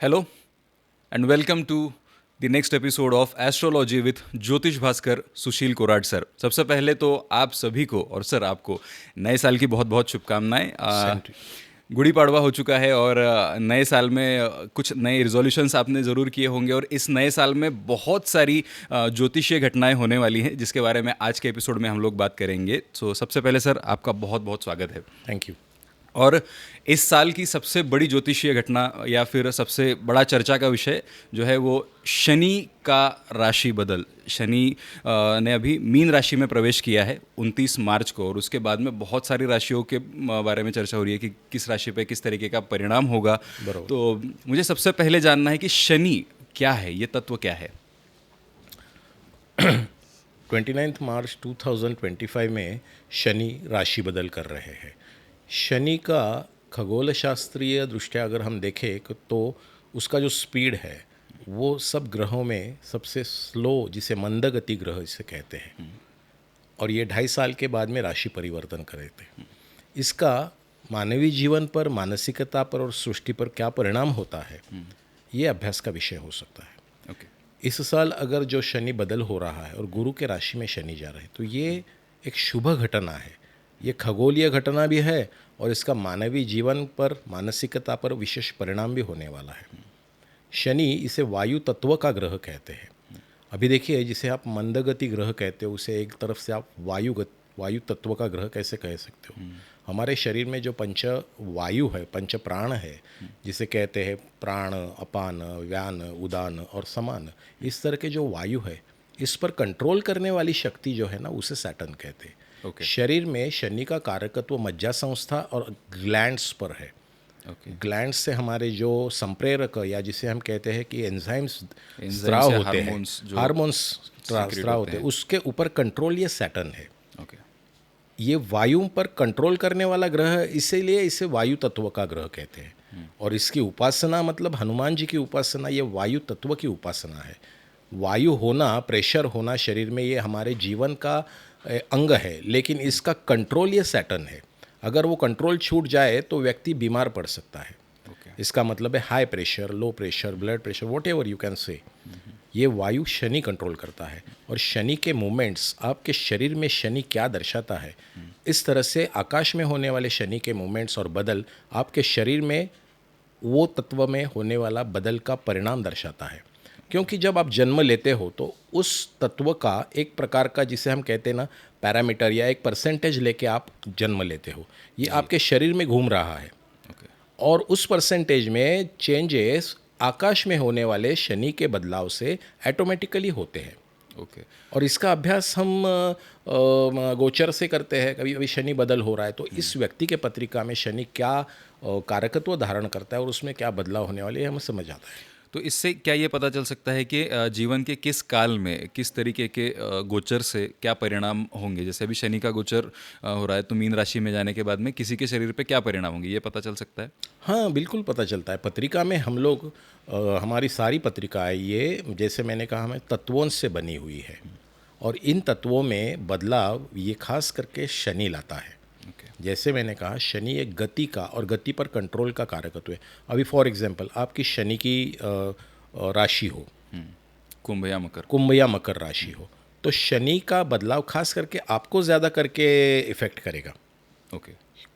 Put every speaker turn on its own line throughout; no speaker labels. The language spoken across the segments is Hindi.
Hello and welcome to the next episode of Astrology with ज्योतिष भास्कर सुशील कोराट सर। सबसे पहले तो आप सभी को और सर आपको नए साल की बहुत बहुत शुभकामनाएं। गुड़ी पाड़वा हो चुका है और नए साल में कुछ नए रिजोल्यूशंस आपने ज़रूर किए होंगे और इस नए साल में बहुत सारी ज्योतिषीय घटनाएं होने वाली हैं जिसके बारे में आज के एपिसोड में हम लोग बात करेंगे। सो सबसे पहले सर आपका बहुत बहुत स्वागत है।
Thank you.
और इस साल की सबसे बड़ी ज्योतिषीय घटना या फिर सबसे बड़ा चर्चा का विषय जो है वो शनि का राशि बदल। शनि ने अभी मीन राशि में प्रवेश किया है 29 मार्च को और उसके बाद में बहुत सारी राशियों के बारे में चर्चा हो रही है कि किस राशि पे किस तरीके का परिणाम होगा। तो मुझे सबसे पहले जानना है कि शनि क्या है, ये तत्व क्या है?
29 मार्च 2025 में शनि राशि बदल कर रहे हैं। शनि का खगोल शास्त्रीय दृष्टया अगर हम देखें तो उसका जो स्पीड है वो सब ग्रहों में सबसे स्लो, जिसे मंदगति ग्रह इसे कहते हैं, और ये 2.5 साल के बाद में राशि परिवर्तन करे थे। इसका मानवीय जीवन पर, मानसिकता पर और सृष्टि पर क्या परिणाम होता है, ये अभ्यास का विषय हो सकता है। इस साल अगर जो शनि बदल हो रहा है और गुरु के राशि में शनि जा रहे हैं तो ये एक शुभ घटना है। ये खगोलीय घटना भी है और इसका मानवीय जीवन पर, मानसिकता पर विशेष परिणाम भी होने वाला है। शनि इसे वायु तत्व का ग्रह कहते हैं। अभी देखिए, जिसे आप मंदगति ग्रह कहते हो उसे एक तरफ से आप वायु तत्व का ग्रह कैसे कह सकते हो। हमारे शरीर में जो पंच वायु है, पंच प्राण है, जिसे कहते हैं प्राण, अपान, व्यान, उदान और समान, इस तरह के जो वायु है इस पर कंट्रोल करने वाली शक्ति जो है ना, उसे सैटर्न कहते हैं। शरीर में शनि का कारकत्व मज्जा संस्था और ग्लैंड्स पर है। ग्लैंड्स से हमारे जो संप्रेरक या जिसे हम कहते हैं कि एंजाइम्स स्राव होते हैं, हार्मोन्स स्राव होते हैं, उसके ऊपर कंट्रोल ये सैटर्न है। ये वायु पर कंट्रोल करने वाला ग्रह है, इसीलिए इसे वायु तत्व का ग्रह कहते हैं। और इसकी उपासना मतलब हनुमान जी की उपासना, ये वायु तत्व की उपासना है। वायु होना, प्रेशर होना शरीर में, ये हमारे जीवन का अंग है, लेकिन इसका कंट्रोल ये सैटर्न है। अगर वो कंट्रोल छूट जाए तो व्यक्ति बीमार पड़ सकता है। इसका मतलब है high pressure, low pressure, blood pressure, what ever you can say, ये वायु शनि कंट्रोल करता है। और शनि के मूवमेंट्स, आपके शरीर में शनि क्या दर्शाता है, इस तरह से आकाश में होने वाले शनि के मूवमेंट्स और बदल आपके शरीर में वो तत्व में होने वाला बदल का परिणाम दर्शाता है। क्योंकि जब आप जन्म लेते हो तो उस तत्व का एक प्रकार का, जिसे हम कहते हैं ना, पैरामीटर या एक परसेंटेज लेके आप जन्म लेते हो, ये आपके शरीर में घूम रहा है। और उस परसेंटेज में चेंजेस आकाश में होने वाले शनि के बदलाव से ऑटोमेटिकली होते हैं। और इसका अभ्यास हम गोचर से करते हैं। कभी कभी शनि बदल हो रहा है तो इस व्यक्ति के पत्रिका में शनि क्या कारकत्व धारण करता है और उसमें क्या बदलाव होने वाले हैं, हमें समझ आता है।
तो इससे क्या ये पता चल सकता है कि जीवन के किस काल में किस तरीके के गोचर से क्या परिणाम होंगे? जैसे अभी शनि का गोचर हो रहा है तो मीन राशि में जाने के बाद में किसी के शरीर पे क्या परिणाम होंगे, ये पता चल सकता है?
हाँ, बिल्कुल पता चलता है। पत्रिका में हम लोग, हमारी सारी पत्रिकाएँ ये, जैसे मैंने कहा, हमें तत्वों से बनी हुई है और इन तत्वों में बदलाव ये खास करके शनि लाता है। जैसे मैंने कहा, शनि एक गति का और गति पर कंट्रोल का कारकत्व है। अभी फॉर एग्जांपल आपकी शनि की राशि हो
कुंभ या मकर
राशि हो, तो शनि का बदलाव खास करके आपको ज़्यादा करके इफेक्ट करेगा।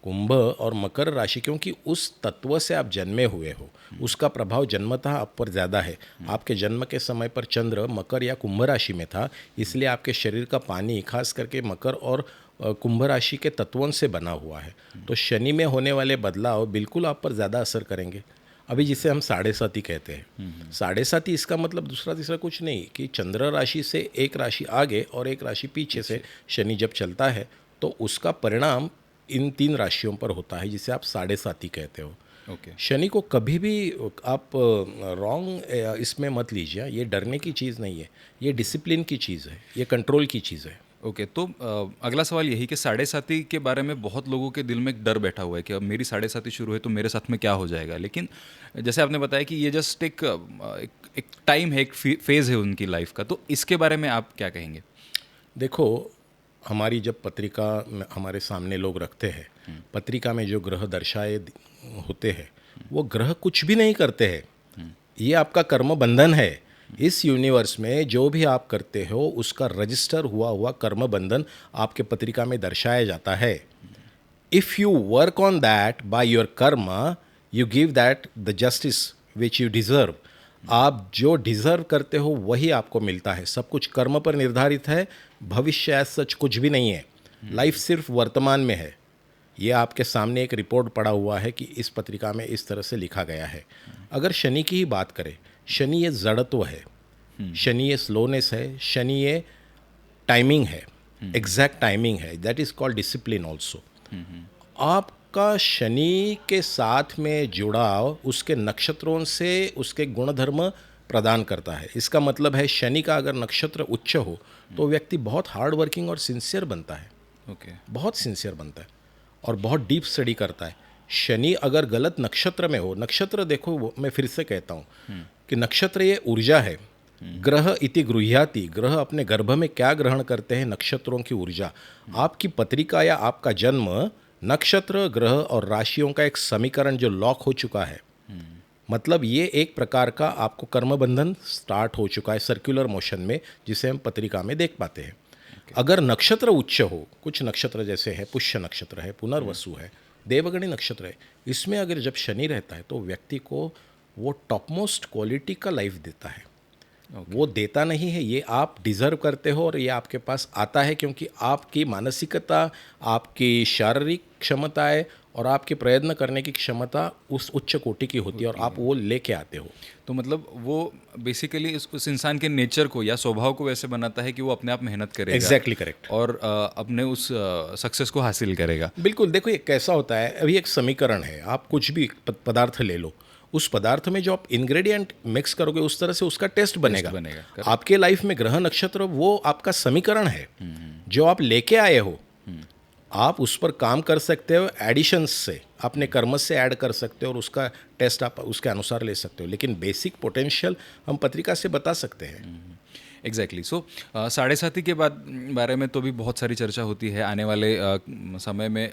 कुंभ और मकर राशि, क्योंकि उस तत्व से आप जन्मे हुए हो, उसका प्रभाव जन्मतः आप पर ज़्यादा है। आपके जन्म के समय पर चंद्र मकर या कुंभ राशि में था, इसलिए आपके शरीर का पानी खास करके मकर और कुंभ राशि के तत्वों से बना हुआ है। तो शनि में होने वाले बदलाव बिल्कुल आप पर ज़्यादा असर करेंगे। अभी जिसे हम साढ़े साती कहते हैं, साढ़े साती, इसका मतलब दूसरा तीसरा कुछ नहीं कि चंद्र राशि से एक राशि आगे और एक राशि पीछे से शनि जब चलता है तो उसका परिणाम इन 3 राशियों पर होता है, जिसे आप साढ़े साती कहते हो। शनि को कभी भी आप रॉन्ग इसमें मत लीजिए। ये डरने की चीज़ नहीं है, ये डिसिप्लिन की चीज़ है, ये कंट्रोल की चीज़ है।
तो अगला सवाल यही कि साढ़े साती के बारे में बहुत लोगों के दिल में एक डर बैठा हुआ है कि अब मेरी साढ़े साती शुरू है तो मेरे साथ में क्या हो जाएगा। लेकिन जैसे आपने बताया कि ये जस्ट एक टाइम है, एक फेज़ है उनकी लाइफ का, तो इसके बारे में आप क्या कहेंगे?
देखो, हमारी जब पत्रिका हमारे सामने लोग रखते हैं, पत्रिका में जो ग्रह दर्शाए होते हैं वो ग्रह कुछ भी नहीं करते हैं, ये आपका कर्म बंधन है। इस यूनिवर्स में जो भी आप करते हो उसका रजिस्टर हुआ हुआ कर्म बंधन आपके पत्रिका में दर्शाया जाता है। If you work on that by your karma, you give that the justice which you deserve. आप जो डिजर्व करते हो वही आपको मिलता है। सब कुछ कर्म पर निर्धारित है, भविष्य ऐसा सच कुछ भी नहीं है। लाइफ सिर्फ वर्तमान में है। ये आपके सामने एक रिपोर्ट पड़ा हुआ है कि इस पत्रिका में इस तरह से लिखा गया है। अगर शनि की ही बात करें, शनि ये जड़त्व है, शनि ये स्लोनेस है, शनि ये टाइमिंग है, एग्जैक्ट टाइमिंग है, that is called discipline also. आपका शनि के साथ में जुड़ाव उसके नक्षत्रों से उसके गुणधर्म प्रदान करता है। इसका मतलब है शनि का अगर नक्षत्र उच्च हो तो व्यक्ति बहुत हार्ड वर्किंग और सिंसियर बनता है।
ओके।
बहुत सिंसियर बनता है और बहुत डीप स्टडी करता है। शनि अगर गलत नक्षत्र में हो, नक्षत्र देखो, मैं फिर से कहता हूँ कि नक्षत्र ये ऊर्जा है। ग्रह इति गृह्याति, ग्रह अपने गर्भ में क्या ग्रहण करते हैं? नक्षत्रों की ऊर्जा। आपकी पत्रिका या आपका जन्म नक्षत्र, ग्रह और राशियों का एक समीकरण जो लॉक हो चुका है। मतलब ये एक प्रकार का आपको कर्म बंधन स्टार्ट हो चुका है सर्कुलर मोशन में, जिसे हम पत्रिका में देख पाते हैं। अगर नक्षत्र उच्च हो, कुछ नक्षत्र जैसे है पुष्य नक्षत्र है, पुनर्वसु है, देवगणी नक्षत्र है, इसमें अगर जब शनि रहता है तो व्यक्ति को वो टॉपमोस्ट क्वालिटी का लाइफ देता है। वो देता नहीं है, ये आप डिजर्व करते हो और ये आपके पास आता है क्योंकि आपकी मानसिकता, आपकी शारीरिक क्षमताएं और आपके प्रयत्न करने की क्षमता उस उच्च कोटि की होती है और आप वो लेके आते हो।
तो मतलब वो बेसिकली उस इंसान के नेचर को या स्वभाव को वैसे बनाता है कि वो अपने आप मेहनत करेगा।
Exactly correct.
और अपने उस सक्सेस को हासिल करेगा।
बिल्कुल। देखो ये कैसा होता है, अभी एक समीकरण है, आप कुछ भी पदार्थ ले लो, उस पदार्थ में जो आप इंग्रेडिएंट मिक्स करोगे उस तरह से उसका टेस्ट बनेगा। आपके लाइफ में ग्रह नक्षत्र वो आपका समीकरण है जो आप लेके आए हो। आप उस पर काम कर सकते हो, एडिशंस से अपने कर्म से ऐड कर सकते हो और उसका टेस्ट आप उसके अनुसार ले सकते हो, लेकिन बेसिक पोटेंशियल हम पत्रिका से बता सकते हैं।
एग्जैक्टली। सो साढ़े साथी के बारे में तो भी बहुत सारी चर्चा होती है आने वाले समय में।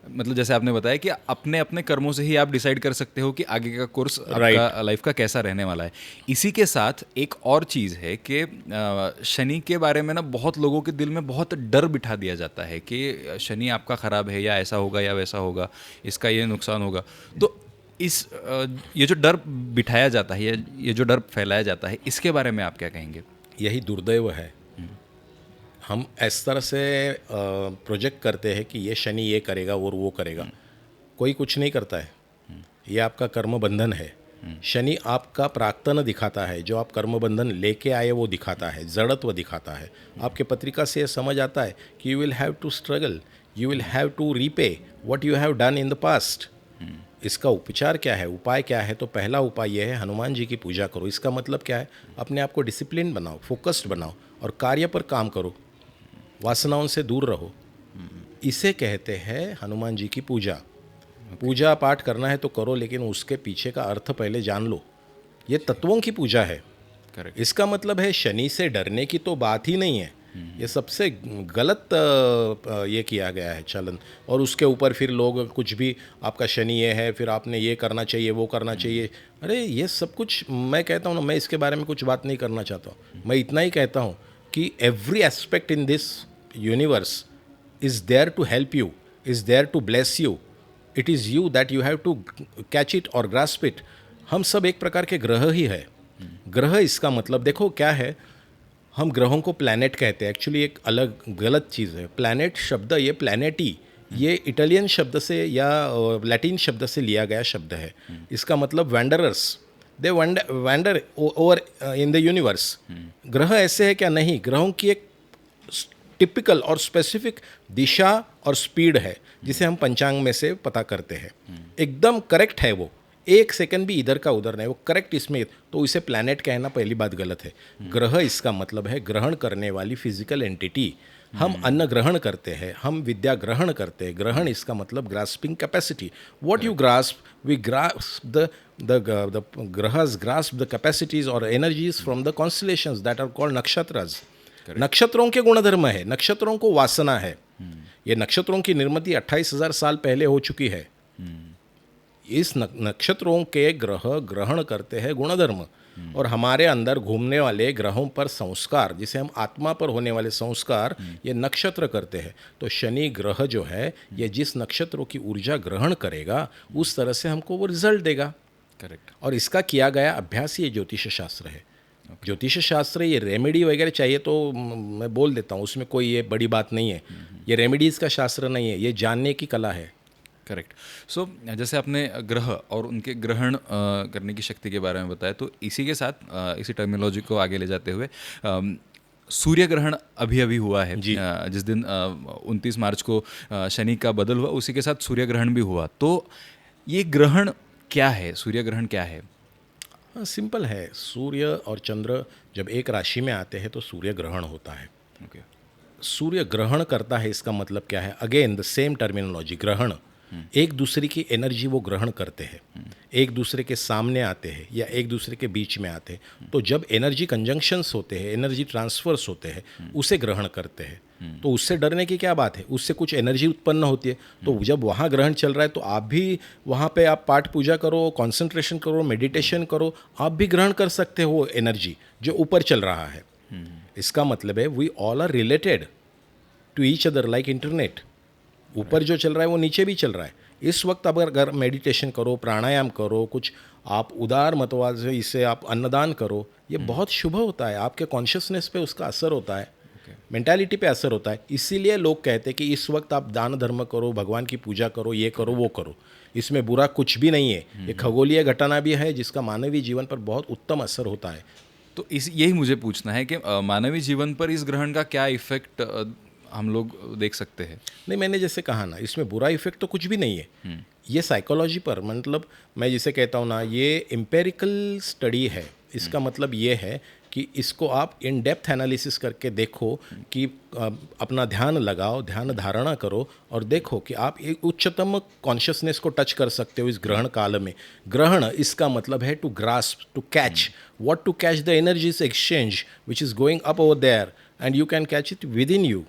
मतलब जैसे आपने बताया कि अपने अपने कर्मों से ही आप डिसाइड कर सकते हो कि आगे का कोर्स आपका लाइफ का कैसा रहने वाला है। इसी के साथ एक और चीज़ है कि शनि के बारे में ना बहुत लोगों के दिल में बहुत डर बिठा दिया जाता है कि शनि आपका ख़राब है, या ऐसा होगा या वैसा होगा, इसका ये नुकसान होगा। तो ये जो डर बिठाया जाता है, ये जो डर फैलाया जाता है, इसके बारे में आप क्या कहेंगे? ये
दुर्दैव है। हम इस तरह से प्रोजेक्ट करते हैं कि ये शनि ये करेगा और वो करेगा। कोई कुछ नहीं करता है। ये आपका कर्म बंधन है। शनि आपका प्राक्तन दिखाता है, जो आप कर्म बंधन लेके आए वो दिखाता है, जड़त्व दिखाता है। आपके पत्रिका से ये समझ आता है कि you will have to struggle, you will have to repay what you have done in the past. इसका उपचार क्या है, उपाय क्या है? तो पहला उपाय यह है, हनुमान जी की पूजा करो। इसका मतलब क्या है? अपने आप को डिसिप्लिन बनाओ, फोकस्ड बनाओ और कार्य पर काम करो, वासनाओं से दूर रहो। इसे कहते हैं हनुमान जी की पूजा। पूजा पाठ करना है तो करो, लेकिन उसके पीछे का अर्थ पहले जान लो। ये तत्वों की पूजा है। इसका मतलब है शनि से डरने की तो बात ही नहीं है। ये सबसे गलत ये किया गया है चलन। और उसके ऊपर फिर लोग कुछ भी, आपका शनि ये है, फिर आपने ये करना चाहिए, वो करना चाहिए। अरे ये सब कुछ मैं कहता हूँ ना, मैं इसके बारे में कुछ बात नहीं करना चाहता हूँ। मैं इतना ही कहता हूँ कि every aspect in this universe is there to help you, is there to bless you. It is you that you have to catch it और ग्रास्प इट। हम सब एक प्रकार के ग्रह ही है। ग्रह इसका मतलब देखो क्या है, हम ग्रहों को प्लैनेट कहते हैं। एक्चुअली एक अलग गलत चीज़ है। प्लैनेट शब्द, ये प्लैनेटी, ये इटालियन शब्द से या लैटिन शब्द से लिया गया शब्द है। इसका मतलब wanderers, they wander over in the universe. ग्रह ऐसे है क्या? नहीं। ग्रहों की एक टिपिकल और स्पेसिफिक दिशा और स्पीड है, जिसे हम पंचांग में से पता करते हैं। एकदम करेक्ट है वो, एक सेकंड भी इधर का उधर नहीं, वो करेक्ट इसमें। तो इसे प्लैनेट कहना पहली बात गलत है। ग्रह इसका मतलब है ग्रहण करने वाली फिजिकल एंटिटी। हम अन्न ग्रहण करते हैं, हम विद्या ग्रहण करते हैं। ग्रहण इसका मतलब grasping capacity. What you grasp, we grasp the grahas grasp the capacities और energies from the constellations that are called nakshatras. नक्षत्रों के गुणधर्म है, नक्षत्रों को वासना है। ये नक्षत्रों की निर्मिति 28,000 साल पहले हो चुकी है। इस नक्षत्रों के ग्रह ग्रहण करते हैं गुणधर्म, और हमारे अंदर घूमने वाले ग्रहों पर संस्कार, जिसे हम आत्मा पर होने वाले संस्कार, ये नक्षत्र करते हैं। तो शनि ग्रह जो है ये जिस नक्षत्रों की ऊर्जा ग्रहण करेगा उस तरह से हमको वो रिजल्ट देगा।
करेक्ट।
और इसका किया गया अभ्यास ये ज्योतिष शास्त्र है। ज्योतिष शास्त्र ये रेमेडी वगैरह चाहिए तो मैं बोल देता हूँ, उसमें कोई ये बड़ी बात नहीं है। ये रेमेडीज़ का शास्त्र नहीं है, ये जानने की कला है।
करेक्ट। सो जैसे आपने ग्रह और उनके ग्रहण करने की शक्ति के बारे में बताया, तो इसी के साथ इसी टर्मिनोलॉजी को आगे ले जाते हुए सूर्य ग्रहण अभी अभी हुआ है। जिस दिन 29 मार्च को शनि का बदल हुआ, उसी के साथ सूर्य ग्रहण भी हुआ। तो ये ग्रहण क्या है, सूर्य ग्रहण क्या है?
हाँ, सिंपल है। सूर्य और चंद्र जब एक राशि में आते हैं तो सूर्य ग्रहण होता है।
ओके।
सूर्य ग्रहण करता है, इसका मतलब क्या है? अगेन द सेम टर्मिनोलॉजी, ग्रहण। एक दूसरे की एनर्जी वो ग्रहण करते हैं, एक दूसरे के सामने आते हैं या एक दूसरे के बीच में आते हैं। तो जब एनर्जी कंजंक्शंस होते हैं, एनर्जी ट्रांसफर्स होते हैं, उसे ग्रहण करते हैं। तो उससे डरने की क्या बात है? उससे कुछ एनर्जी उत्पन्न होती है। तो जब वहाँ ग्रहण चल रहा है तो आप भी वहाँ पे आप पाठ पूजा करो, कंसंट्रेशन करो, मेडिटेशन करो, आप भी ग्रहण कर सकते हो एनर्जी जो ऊपर चल रहा है। इसका मतलब है we all are related to each other like internet. ऊपर जो चल रहा है वो नीचे भी चल रहा है। इस वक्त अगर मेडिटेशन करो, प्राणायाम करो, कुछ आप उदार मतवाद से इससे आप अन्नदान करो, ये बहुत शुभ होता है। आपके कॉन्शियसनेस पे उसका असर होता है, मेंटालिटी पे असर होता है। इसीलिए लोग कहते हैं कि इस वक्त आप दान धर्म करो, भगवान की पूजा करो, ये करो वो करो। इसमें बुरा कुछ भी नहीं है। ये खगोलीय घटना भी है जिसका मानवीय जीवन पर बहुत उत्तम असर होता है।
तो यही मुझे पूछना है कि मानवीय जीवन पर इस ग्रहण का क्या इफेक्ट हम लोग देख सकते हैं?
नहीं, मैंने जैसे कहा ना, इसमें बुरा इफेक्ट तो कुछ भी नहीं है। ये साइकोलॉजी पर, मतलब मैं जिसे कहता हूँ ना, ये एम्पेरिकल स्टडी है। इसका मतलब ये है कि इसको आप इन डेप्थ एनालिसिस करके देखो कि अपना ध्यान लगाओ, ध्यान धारणा करो और देखो कि आप एक उच्चतम कॉन्शियसनेस को टच कर सकते हो इस ग्रहण काल में। ग्रहण इसका मतलब है to grasp, to catch, what to catch the energies exchange which is going up over there and you can catch it with in you.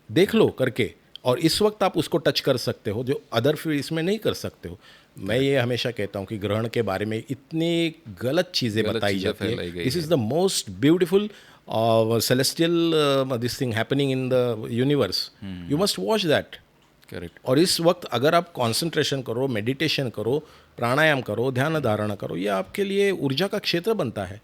देख लो करके, और इस वक्त आप उसको टच कर सकते हो जो अदर फील्ड इसमें नहीं कर सकते हो। मैं ये हमेशा कहता हूँ कि ग्रहण के बारे में इतनी गलत चीज़ें बताई जाती है। This is the most beautiful celestial this thing happening in the universe. You must watch that.
Correct.
और इस वक्त अगर आप कॉन्सेंट्रेशन करो, मेडिटेशन करो, प्राणायाम करो, ध्यान धारणा करो, ये आपके लिए ऊर्जा का क्षेत्र बनता है।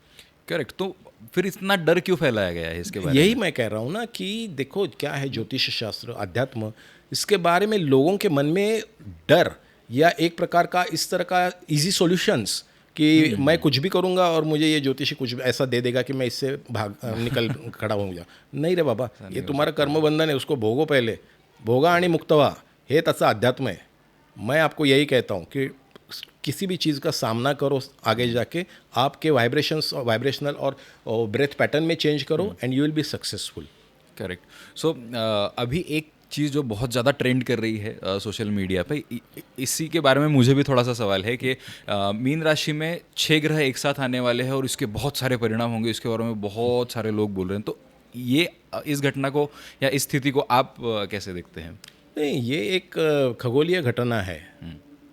करेक्ट। तो फिर इतना डर क्यों फैलाया गया है इसके बारे
यही मैं कह रहा हूँ ना कि देखो क्या है, ज्योतिष शास्त्र, अध्यात्म, इसके बारे में लोगों के मन में डर या एक प्रकार का इस तरह का इजी सॉल्यूशंस कि मैं कुछ भी करूँगा और मुझे ये ज्योतिषी कुछ ऐसा दे देगा कि मैं इससे निकल खड़ा होऊंगा। नहीं रे बाबा, ये तुम्हारा कर्मबंधन है, उसको भोगो पहले। भोगा आणि मुक्तवा हे तसा अध्यात्म है। मैं आपको यही कहता हूँ कि किसी भी चीज़ का सामना करो, आगे जाके आपके वाइब्रेशनल और ब्रेथ पैटर्न में चेंज करो and you will be successful.
Correct. So अभी एक चीज़ जो बहुत ज़्यादा ट्रेंड कर रही है सोशल मीडिया पे, इसी के बारे में मुझे भी थोड़ा सा सवाल है कि मीन राशि में 6 ग्रह एक साथ आने वाले हैं और इसके बहुत सारे परिणाम होंगे, इसके बारे में बहुत सारे लोग बोल रहे हैं। तो ये इस घटना को या इस स्थिति को आप कैसे देखते हैं?
नहीं, ये एक खगोलीय घटना है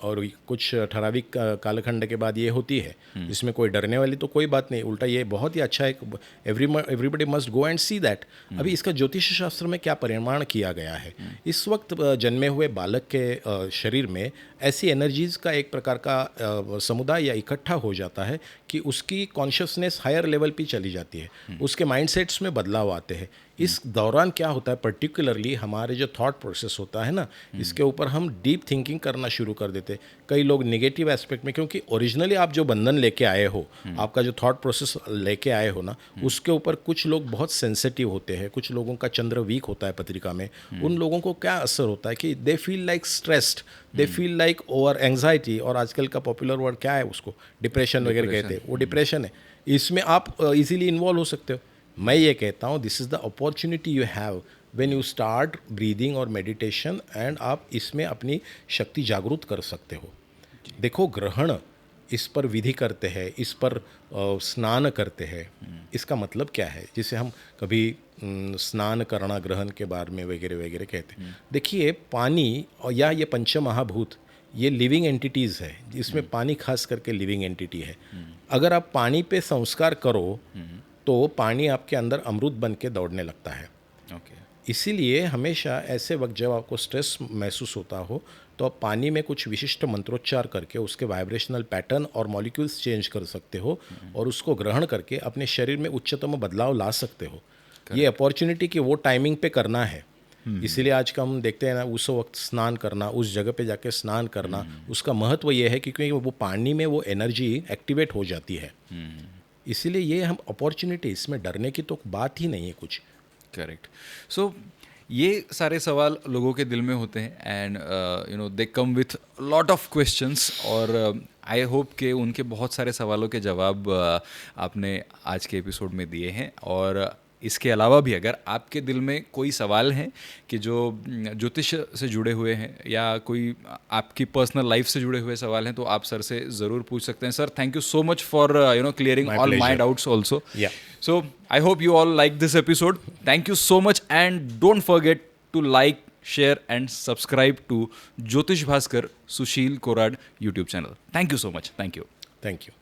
और कुछ ठराविक कालखंड के बाद ये होती है। इसमें कोई डरने वाली तो कोई बात नहीं, उल्टा ये बहुत ही अच्छा है। Everybody must go and see that. अभी इसका ज्योतिष शास्त्र में क्या परिमाण किया गया है, इस वक्त जन्मे हुए बालक के शरीर में ऐसी एनर्जीज़ का एक प्रकार का समुदाय या इकट्ठा हो जाता है कि उसकी कॉन्शियसनेस हायर लेवल पे चली जाती है, उसके माइंडसेट्स में बदलाव आते हैं। इस दौरान क्या होता है, पर्टिकुलरली हमारे जो थॉट प्रोसेस होता है ना, इसके ऊपर हम डीप थिंकिंग करना शुरू कर देते हैं। कई लोग नेगेटिव एस्पेक्ट में, क्योंकि ओरिजिनली आप जो बंधन लेके आए हो, आपका जो थॉट प्रोसेस लेके आए हो ना, उसके ऊपर कुछ लोग बहुत सेंसिटिव होते हैं, कुछ लोगों का चंद्र वीक होता है पत्रिका में। उन लोगों को क्या असर होता है कि they feel like stressed, they feel like over anxiety, और आजकल का पॉपुलर वर्ड क्या है उसको, डिप्रेशन वगैरह कहते हैं, वो डिप्रेशन है। इसमें आप इजीली इन्वॉल्व हो सकते हो। मैं ये कहता हूँ this is the opportunity you have when you start breathing और मेडिटेशन, एंड आप इसमें अपनी शक्ति जागरूक कर सकते हो। देखो, ग्रहण, इस पर विधि करते हैं, इस पर स्नान करते हैं। इसका मतलब क्या है, जिसे हम कभी स्नान करना ग्रहण के बारे में वगैरह वगैरह कहते हैं। देखिए, पानी और या ये पंचमहाभूत, ये लिविंग एंटिटीज़ है, जिसमें पानी खास करके लिविंग एंटिटी है। अगर आप पानी पे संस्कार करो तो पानी आपके अंदर अमृत बन के दौड़ने लगता है।
ओके।
इसीलिए हमेशा ऐसे वक्त जब आपको स्ट्रेस महसूस होता हो तो आप पानी में कुछ विशिष्ट मंत्रोच्चार करके उसके वाइब्रेशनल पैटर्न और मॉलिक्यूल्स चेंज कर सकते हो और उसको ग्रहण करके अपने शरीर में उच्चतम बदलाव ला सकते हो। ये अपॉर्चुनिटी कि वो टाइमिंग पे करना है। इसीलिए आज का हम देखते हैं ना, उस वक्त स्नान करना, उस जगह पे जाके स्नान करना, उसका महत्व ये है कि क्योंकि वो पानी में वो एनर्जी एक्टिवेट हो जाती है। इसीलिए ये हम अपॉर्चुनिटी, इसमें डरने की तो बात ही नहीं है कुछ।
करेक्ट। सो ये सारे सवाल लोगों के दिल में होते हैं and you know they come with lot of questions, और आई होप कि उनके बहुत सारे सवालों के जवाब आपने आज के एपिसोड में दिए हैं। और इसके अलावा भी अगर आपके दिल में कोई सवाल हैं कि जो ज्योतिष से जुड़े हुए हैं या कोई आपकी पर्सनल लाइफ से जुड़े हुए सवाल हैं, तो आप सर से ज़रूर पूछ सकते हैं। Sir, thank you so much for you know clearing
My
all my
pleasure.
Doubts also.
Yeah.
So I hope you all like this episode. Thank you so much, and don't forget to like, share and subscribe to Jyotish Bhaskar Sushil Korad YouTube channel. Thank you so much. Thank you.
Thank you.